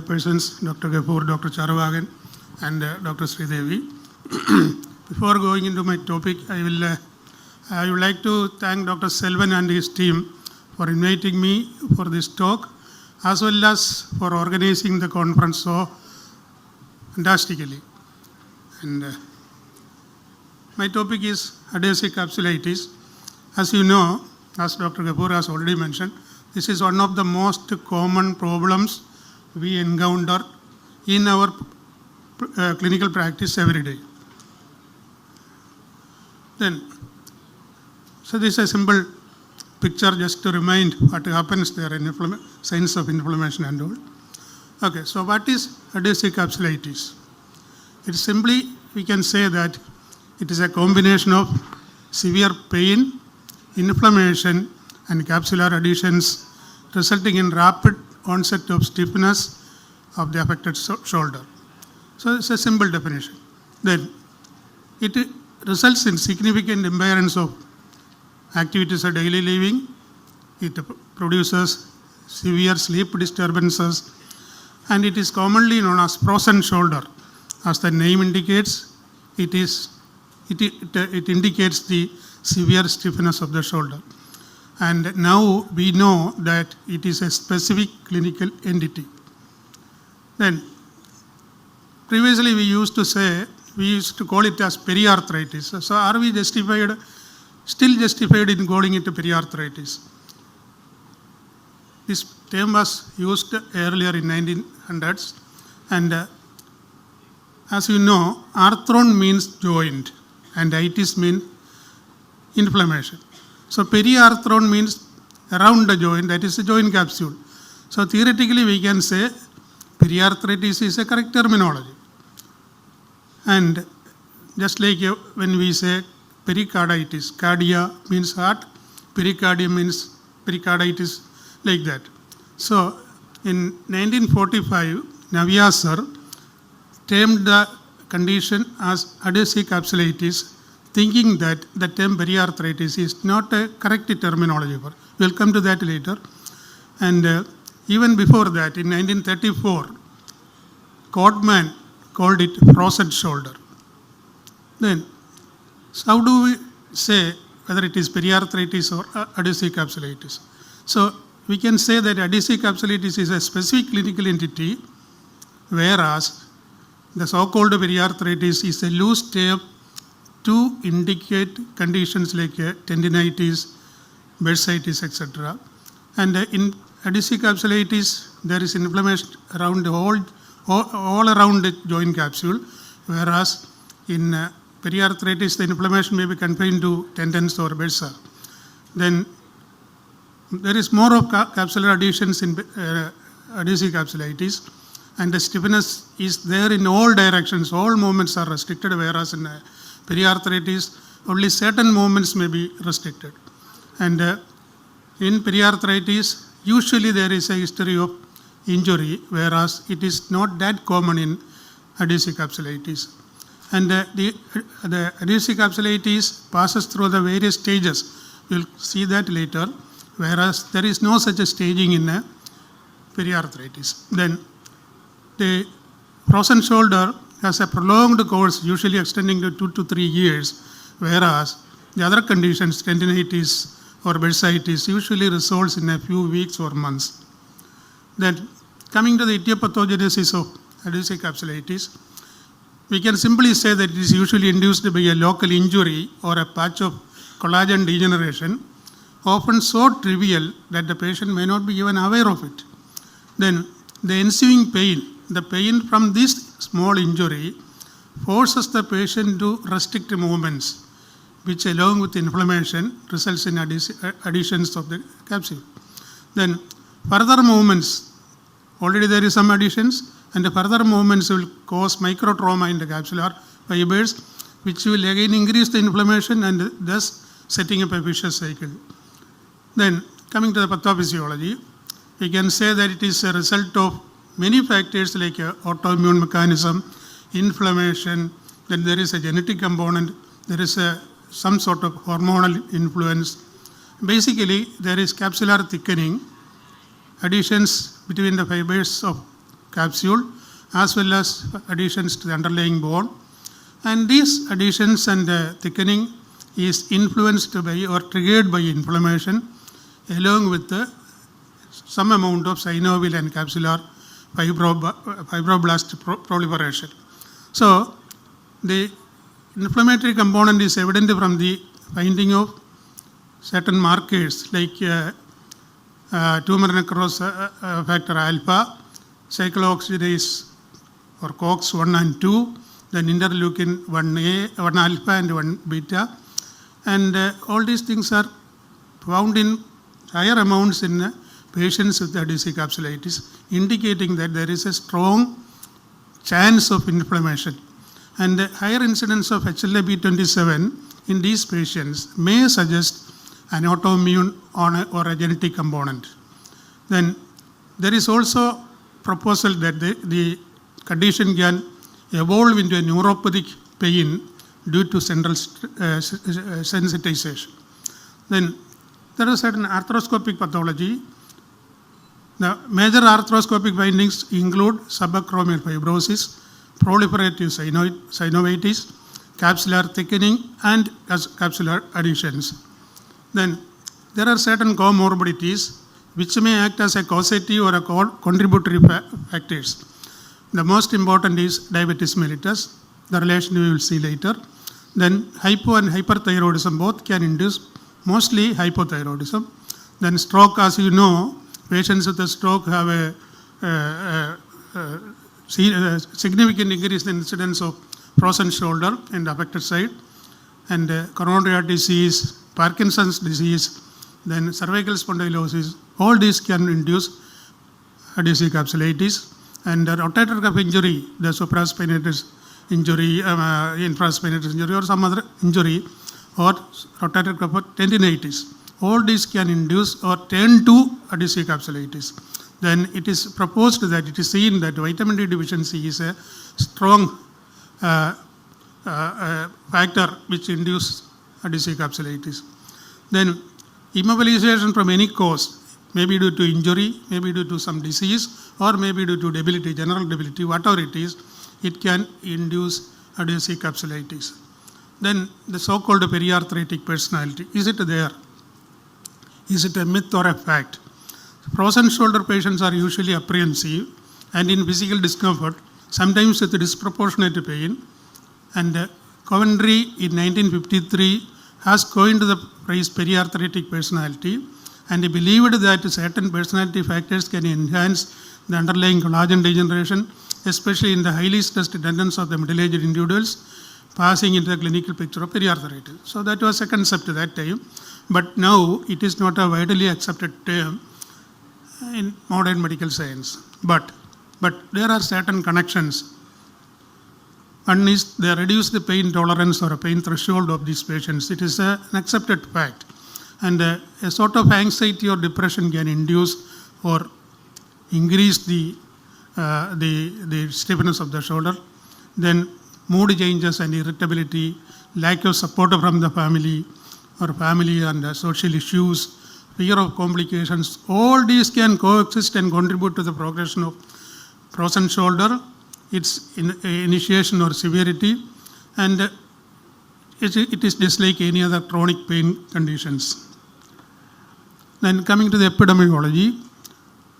persons, Dr. Kapoor, Dr. Charavagan, and Dr. Sridevi. Before going into my topic, I would like to thank Dr. Selvan and his team for inviting me for this talk, as well as for organizing the conference so fantastically. And my topic is adhesive capsulitis. As you know, as Dr. Kapoor has already mentioned, this is one of the most common problems we encounter in our clinical practice every day. So this is a simple picture just to remind what happens there in signs of inflammation and all. Okay, so what is adhesive capsulitis? It's simply, we can say that it is a combination of severe pain, inflammation, and capsular adhesions resulting in rapid onset of stiffness of the affected shoulder. So it's a simple definition. Then it results in significant impairments of activities of daily living. It produces severe sleep disturbances, and it is commonly known as frozen shoulder. As the name indicates, it indicates the severe stiffness of the shoulder. And now we know that it is a specific clinical entity. Then previously we used to call it as periarthritis. So are we still justified in calling it periarthritis? This term was used earlier in 1900s, and as you know, arthron means joint and itis means inflammation. So periarthron means around the joint, that is a joint capsule. So theoretically we can say periarthritis is a correct terminology. And just like when we say pericarditis, cardia means heart, pericardium means pericarditis, like that. So in 1945, Naviasar termed the condition as adhesive capsulitis, thinking that the term periarthritis is not a correct terminology. We'll come to that later. And even before that, in 1934, Codman called it frozen shoulder. Then, so how do we say whether it is periarthritis or adhesive capsulitis? So we can say that adhesive capsulitis is a specific clinical entity, whereas the so-called periarthritis is a loose term to indicate conditions like tendinitis, bursitis, etc. And in adhesive capsulitis, there is inflammation around all around the joint capsule, whereas in periarthritis, the inflammation may be confined to tendons or bursa. Then there is more of capsular adhesions in adhesive capsulitis, and the stiffness is there in all directions. All movements are restricted, whereas in periarthritis, only certain movements may be restricted. And in periarthritis, usually there is a history of injury, whereas it is not that common in adhesive capsulitis. And the adhesive capsulitis passes through the various stages. We'll see that later, whereas there is no such a staging in periarthritis. Then the frozen shoulder has a prolonged course, usually extending to 2 to 3 years, whereas the other conditions, tendinitis or bursitis, usually resolves in a few weeks or months. Then coming to the etiopathogenesis of adhesive capsulitis, we can simply say that it is usually induced by a local injury or a patch of collagen degeneration, often so trivial that the patient may not be even aware of it. Then the ensuing pain, the pain from this small injury forces the patient to restrict movements, which along with inflammation results in adhesions of the capsule. Then further movements, already there is some adhesions, and the further movements will cause microtrauma in the capsular fibers, which will again increase the inflammation and thus setting up a vicious cycle. Then coming to the pathophysiology, we can say that it is a result of many factors like autoimmune mechanism, inflammation, then there is a genetic component, there is some sort of hormonal influence. Basically, there is capsular thickening, adhesions between the fibers of capsule as well as adhesions to the underlying bone. And these adhesions and thickening is influenced by or triggered by inflammation along with some amount of synovial and capsular fibroblast proliferation. So the inflammatory component is evident from the finding of certain markers like tumor necrosis factor alpha, cyclooxidase or COX-1 and 2, then interleukin 1A, 1 alpha and 1 beta. And all these things are found in higher amounts in patients with adhesive capsulitis, indicating that there is a strong chance of inflammation. And higher incidence of HLA-B27 in these patients may suggest an autoimmune or a genetic component. Then there is also proposal that the condition can evolve into a neuropathic pain due to central sensitization. Then there is certain arthroscopic pathology. The major arthroscopic findings include subacromial fibrosis, proliferative synovitis, capsular thickening, and capsular adhesions. Then there are certain comorbidities which may act as a causative or a contributory factors. The most important is diabetes mellitus. The relation we will see later. Then hypo and hyperthyroidism both can induce mostly hypothyroidism. Then stroke, as you know, patients with a stroke have a significant increase in incidence of frozen shoulder and affected side, and coronary heart disease, Parkinson's disease, then cervical spondylosis. All these can induce adhesive capsulitis. And rotator cuff injury, the supraspinatus injury, infraspinatus injury, or some other injury, or rotator cuff tendinitis. All these can induce or tend to adhesive capsulitis. Then it is proposed that it is seen that vitamin D deficiency is a strong factor which induces adhesive capsulitis. Then immobilization from any cause, maybe due to injury, maybe due to some disease, or maybe due to debility, general debility, whatever it is, it can induce adhesive capsulitis. Then the so-called periarthritic personality, is it there? Is it a myth or a fact? Frozen shoulder patients are usually apprehensive and in physical discomfort, sometimes with disproportionate pain. And Coventry in 1953 has coined the phrase periarthritic personality, and he believed that certain personality factors can enhance the underlying collagen degeneration, especially in the highly stressed tendons of the middle-aged individuals, passing into the clinical picture of periarthritis. So that was a concept at that time, but now it is not a widely accepted term in modern medical science. But there are certain connections. One is they reduce the pain tolerance or a pain threshold of these patients. It is an accepted fact. And a sort of anxiety or depression can induce or increase the stiffness of the shoulder. Then mood changes and irritability, lack of support from the family or family and social issues, fear of complications, all these can coexist and contribute to the progression of frozen shoulder, its initiation or severity, and it is just like any other chronic pain conditions. Then coming to the epidemiology,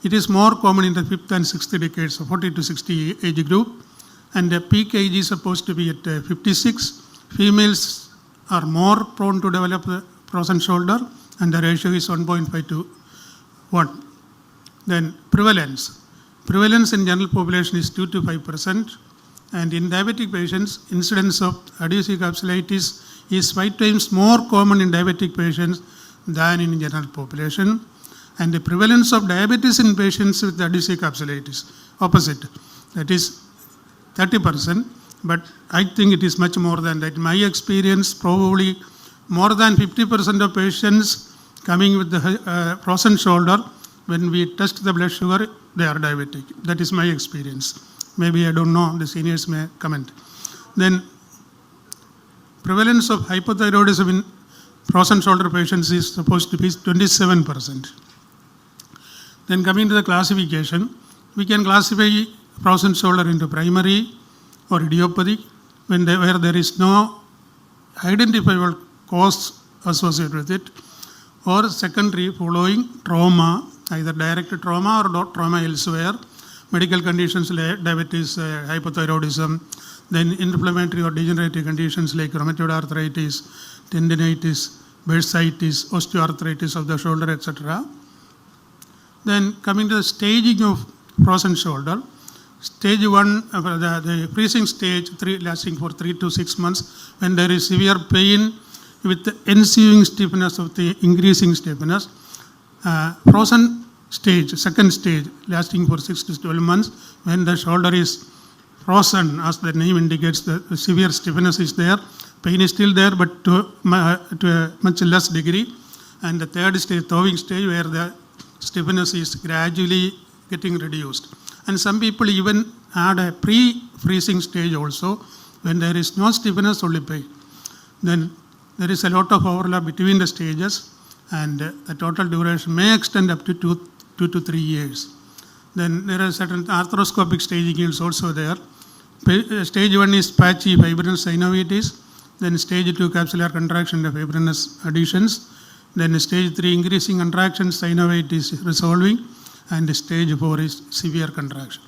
it is more common in the 5th and 6th decades of 40 to 60 age group, and the peak age is supposed to be at 56. Females are more prone to develop the frozen shoulder, and the ratio is 1.5 to 1. Then prevalence in general population is 2 to 5%, and in diabetic patients, incidence of adhesive capsulitis is 5 times more common in diabetic patients than in general population. And the prevalence of diabetes in patients with adhesive capsulitis, opposite, that is 30%, but I think it is much more than that. In my experience, probably more than 50% of patients coming with the frozen shoulder, when we test the blood sugar, they are diabetic. That is my experience. Maybe I don't know, the seniors may comment. Then prevalence of hypothyroidism in frozen shoulder patients is supposed to be 27%. Then coming to the classification, we can classify frozen shoulder into primary or idiopathic where there is no identifiable cause associated with it, or secondary following trauma, either direct trauma or trauma elsewhere, medical conditions like diabetes, hypothyroidism, then inflammatory or degenerative conditions like rheumatoid arthritis, tendinitis, bursitis, osteoarthritis of the shoulder, etc. Then coming to the staging of frozen shoulder, stage 1, the freezing stage lasting for 3 to 6 months, when there is severe pain with the ensuing stiffness of the increasing stiffness. Frozen stage, second stage, lasting for 6 to 12 months, when the shoulder is frozen, as the name indicates, the severe stiffness is there, pain is still there, but to a much less degree. And the third stage, thawing stage, where the stiffness is gradually getting reduced. And some people even add a pre-freezing stage also, when there is no stiffness, only pain. Then there is a lot of overlap between the stages, and the total duration may extend up to 2 to 3 years. Then there are certain arthroscopic staging is also there. Stage 1 is patchy fibrinous synovitis, then stage 2 capsular contraction of fibrinous adhesions, then stage 3 increasing contractions, synovitis resolving, and stage 4 is severe contraction.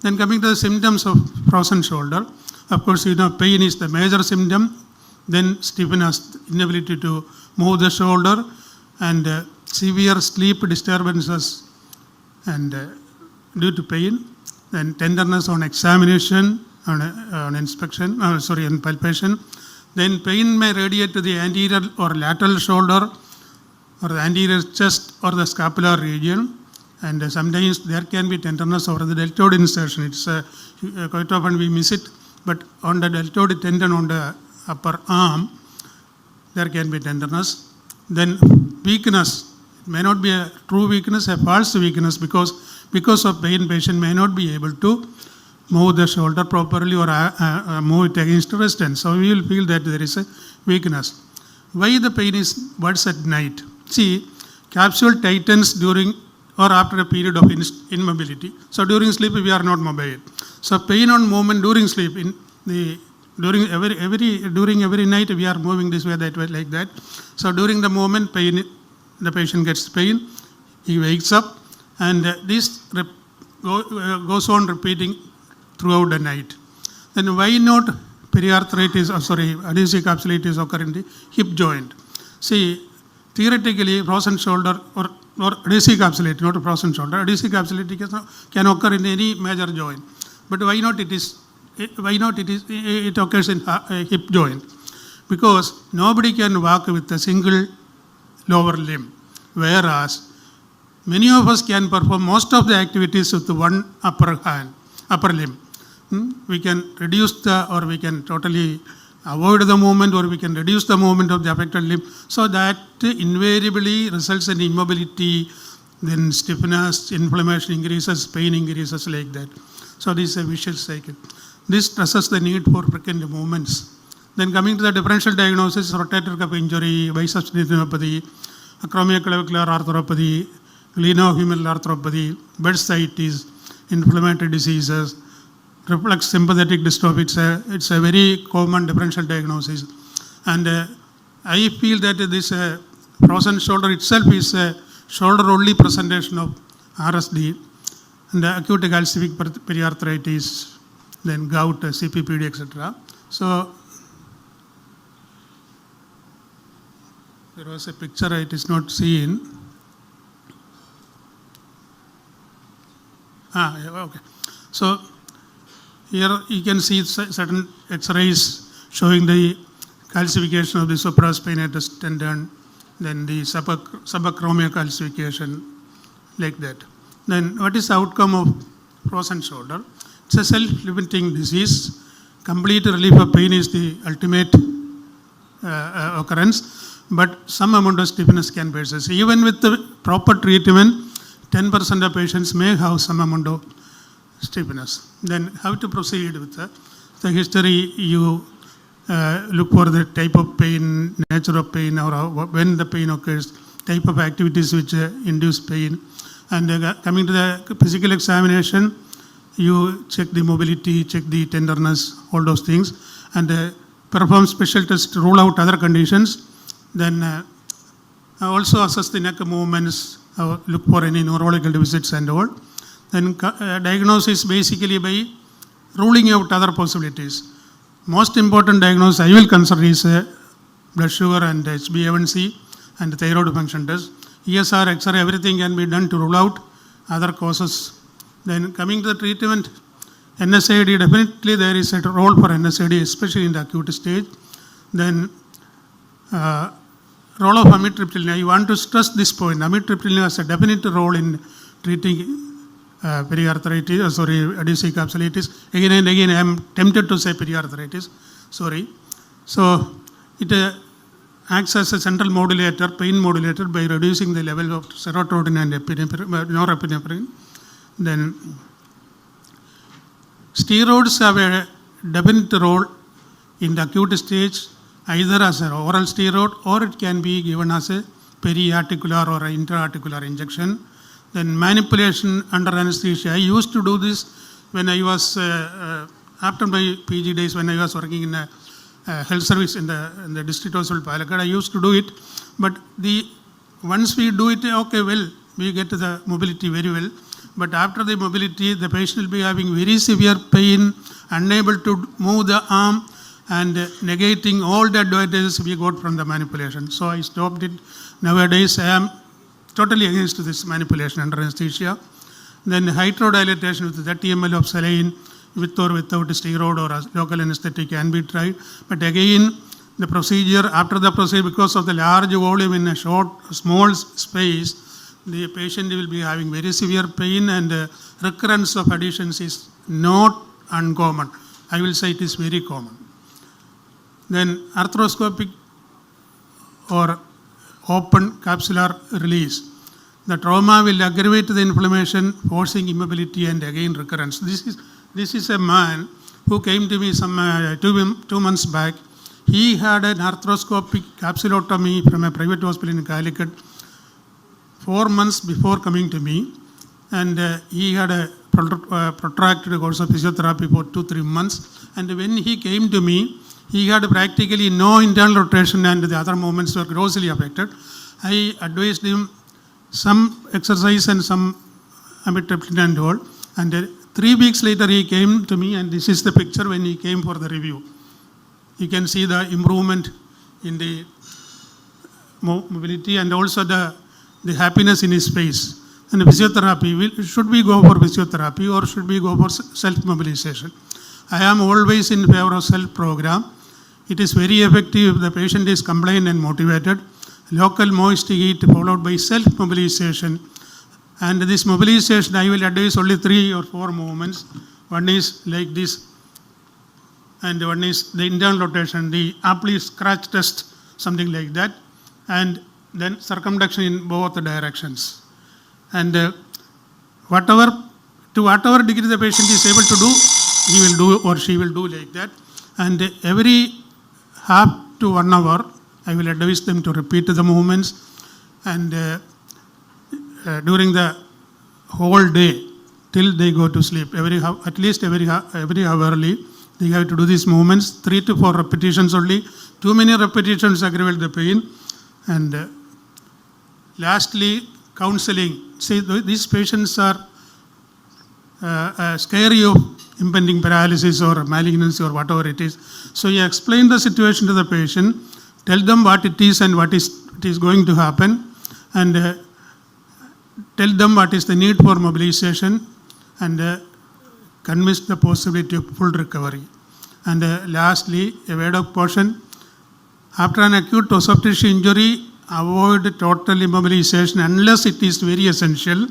Then coming to the symptoms of frozen shoulder, of course, pain is the major symptom, then stiffness, inability to move the shoulder, and severe sleep disturbances and due to pain, then tenderness on examination, on inspection, and palpation. Then pain may radiate to the anterior or lateral shoulder, or the anterior chest or the scapular region, and sometimes there can be tenderness over the deltoid insertion. It's quite often we miss it, but on the deltoid tendon on the upper arm, there can be tenderness. Then weakness, it may not be a true weakness, a false weakness, because of pain, patient may not be able to move the shoulder properly or move it against resistance. So we will feel that there is a weakness. Why the pain is worse at night? See, capsule tightens during or after a period of immobility. So during sleep we are not mobile. So pain on movement during sleep, during every night we are moving this way, that way, like that. So during the moment pain, the patient gets pain, he wakes up, and this goes on repeating throughout the night. Then why not periarthritis, adhesive capsulitis occur in the hip joint? See, theoretically, frozen shoulder or adhesive capsulitis, not a frozen shoulder, adhesive capsulitis can occur in any major joint. But why not it occurs in a hip joint? Because nobody can walk with a single lower limb, whereas many of us can perform most of the activities with one upper limb. We can reduce or we can totally avoid the movement, or we can reduce the movement of the affected limb. So that invariably results in immobility, then stiffness, inflammation increases, pain increases, like that. So this is a vicious cycle. This stresses the need for frequent movements. Then coming to the differential diagnosis, rotator cuff injury, biceps tendinopathy, acromioclavicular arthropathy, glenohumeral arthropathy, bursitis, inflammatory diseases, reflex sympathetic dystrophy. It's a very common differential diagnosis. And I feel that this frozen shoulder itself is a shoulder-only presentation of RSD, and acute calcific periarthritis, then gout, CPPD, etc. So there was a picture, it is not seen. Okay. So here you can see certain X-rays showing the calcification of the supraspinatus tendon, then the subacromial calcification, like that. Then what is the outcome of frozen shoulder? It's a self-limiting disease. Complete relief of pain is the ultimate occurrence, but some amount of stiffness can persist. Even with the proper treatment, 10% of patients may have some amount of stiffness. Then how to proceed with the history? You look for the type of pain, nature of pain, or when the pain occurs, type of activities which induce pain. And coming to the physical examination, you check the mobility, check the tenderness, all those things, and perform special tests to rule out other conditions. Then also assess the neck movements, look for any neurological deficits and all. Then diagnosis basically by ruling out other possibilities. Most important diagnosis I will consider is blood sugar and HbA1c and thyroid function test. ESR, X-ray, everything can be done to rule out other causes. Then coming to the treatment, NSAID, definitely there is a role for NSAID, especially in the acute stage. Then role of amitriptyline, I want to stress this point. Amitriptyline has a definite role in treating periarthritis, adhesive capsulitis. Again and again, I am tempted to say periarthritis, sorry. So it acts as a central modulator, pain modulator, by reducing the level of serotonin and norepinephrine. Then steroids have a definite role in the acute stage, either as an oral steroid or it can be given as a periarticular or intra-articular injection. Then manipulation under anesthesia. I used to do this when I was, after my PG days, when I was working in a health service in the district hospital Palakkad. I used to do it, but once we do it, okay, well, we get the mobility very well. But after the mobility, the patient will be having very severe pain, unable to move the arm, and negating all the advantages we got from the manipulation. So I stopped it. Nowadays, I am totally against this manipulation under anesthesia. Then hydrodilatation with 30 ml of saline, with or without steroid or local anesthetic can be tried. But again, the procedure, after the procedure, because of the large volume in a small space, the patient will be having very severe pain, and recurrence of adhesions is not uncommon. I will say it is very common. Then arthroscopic or open capsular release. The trauma will aggravate the inflammation, forcing immobility and again recurrence. This is a man who came to me some 2 months back. He had an arthroscopic capsulotomy from a private hospital in Calicut 4 months before coming to me, and he had a protracted course of physiotherapy for 2-3 months. And when he came to me, he had practically no internal rotation and the other movements were grossly affected. I advised him some exercise and some amitriptyline and all. And 3 weeks later he came to me, and this is the picture when he came for the review. You can see the improvement in the mobility and also the happiness in his face. And physiotherapy, should we go for physiotherapy or should we go for self-mobilization? I am always in favor of self-program. It is very effective if the patient is compliant and motivated. Local moist heat followed by self-mobilization. And this mobilization, I will advise only 3 or 4 movements. One is like this, and one is the internal rotation, the aptly scratch test, something like that, and then circumduction in both directions. And to whatever degree the patient is able to do, he will do or she will do like that. And every half to 1 hour, I will advise them to repeat the movements, and during the whole day till they go to sleep, at least every hourly, they have to do these movements, 3 to 4 repetitions only. Too many repetitions aggravate the pain. And lastly, counseling. See, these patients are scary of impending paralysis or malignancy or whatever it is. So you explain the situation to the patient, tell them what it is and what is going to happen, and tell them what is the need for mobilization, and convince the possibility of full recovery. And lastly, a word of caution. After an acute soft tissue injury, avoid total immobilization unless it is very essential.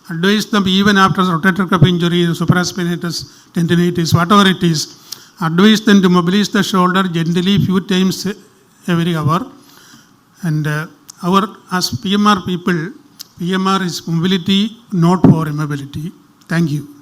Advise them even after rotator cuff injury, supraspinatus, tendinitis, whatever it is. Advise them to mobilize the shoulder gently few times every hour. And as PMR people, PMR is mobility, not for immobility. Thank you.